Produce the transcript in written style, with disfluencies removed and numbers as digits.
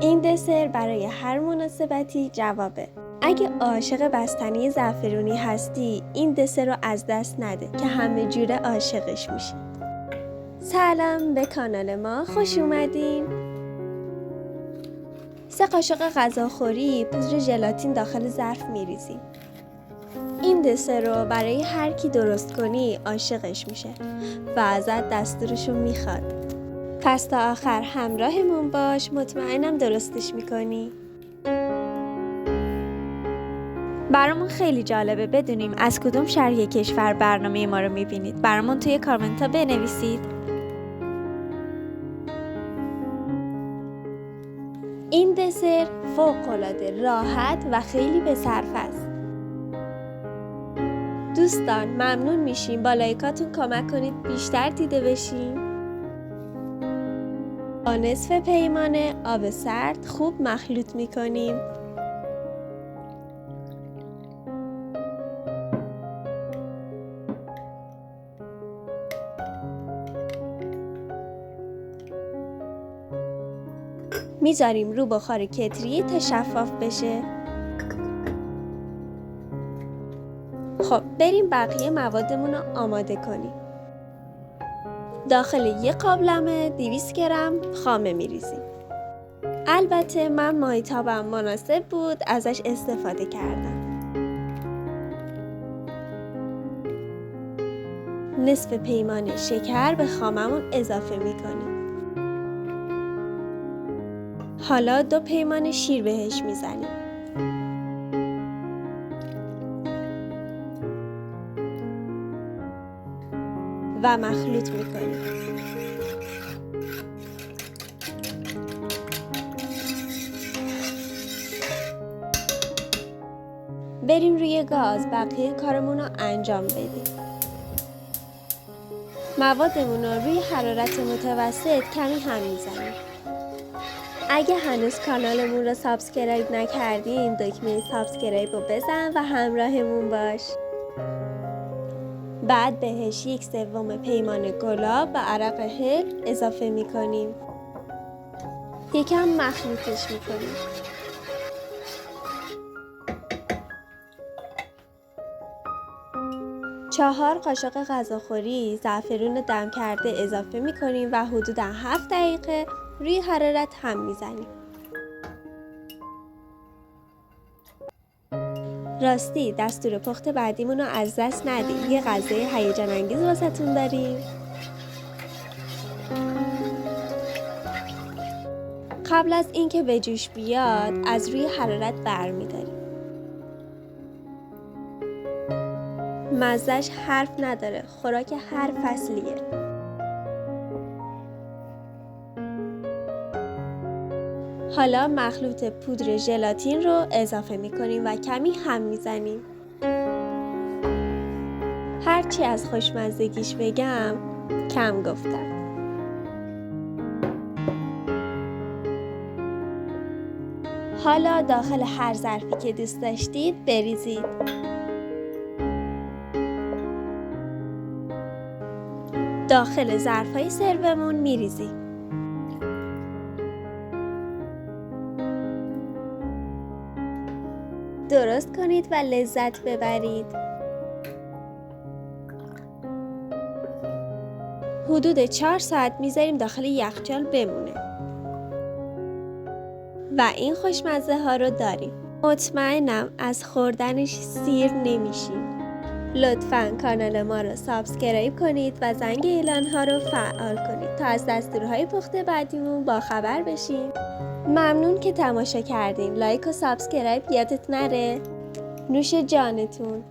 این دسر برای هر مناسبتی جوابه. اگه عاشق بستنی زعفرونی هستی این دسر رو از دست نده که همه جوره عاشقش میشی. سلام به کانال ما، خوش اومدین. 3 قاشق غذاخوری پودر ژلاتین داخل ظرف میریزیم. این دسر رو برای هر کی درست کنی عاشقش میشه و ازت دستورشو میخواد. پس تا آخر همراهمون باش، مطمئنم درستش میکنی. برامون خیلی جالبه بدونیم از کدوم شرح کشور برنامه ما رو میبینید. برامون توی کامنت ها بنویسید. این دسر فوق‌العاده راحت و خیلی به صرفه است. دوستان ممنون میشیم با لایکاتون کمک کنید بیشتر دیده بشیم. با نصف پیمان آب سرد خوب مخلوط میکنیم. میذاریم رو بخار کتری تا شفاف بشه. خب بریم بقیه موادمون رو آماده کنیم. داخل یک قابلمه 200 گرم خامه میریزیم. البته من مایتابم مناسب بود ازش استفاده کردم. نصف پیمان شکر به خاممون اضافه میکنیم. حالا 2 پیمان شیر بهش میزنیم. و مخلوط میکنیم. بریم روی گاز بقیه کارمون رو انجام بدیم. موادمون رو روی حرارت متوسط کمی هم میزنیم. اگه هنوز کانالمون رو سابسکرایب نکردین دکمه سابسکرایب رو بزن و همراهمون باش. بعد بهش 1/3 پیمان گلاب و عرق هل اضافه میکنیم. یکم مخلوطش میکنیم. چهار قاشق غذاخوری زعفرون دم کرده اضافه میکنیم و حدوداً 7 دقیقه روی حرارت هم میزنیم. راستی دستور پخت بعدیمون رو از دست ندید. یه غذای هیجان انگیز واسهتون داریم. قبل از اینکه به جوش بیاد از روی حرارت برمی‌داریم. مزه‌اش حرف نداره، خوراک هر فصلیه. حالا مخلوط پودر ژلاتین رو اضافه می‌کنیم و کمی هم می‌زنیم. هرچی از خوشمزگیش بگم کم گفتم. حالا داخل هر ظرفی که دوست داشتید بریزید. داخل ظرف‌های سربمون میریزیم. درست کنید و لذت ببرید. حدود 4 ساعت میذاریم داخل یخچال بمونه. و این خوشمزه ها رو داریم. مطمئنم از خوردنش سیر نمیشیم. لطفاً کانال ما رو سابسکرایب کنید و زنگ اعلان ها رو فعال کنید تا از دستورهای پخت بعدیمون باخبر بشین. ممنون که تماشا کردین. لایک و سابسکرایب یادت نره. نوش جانتون.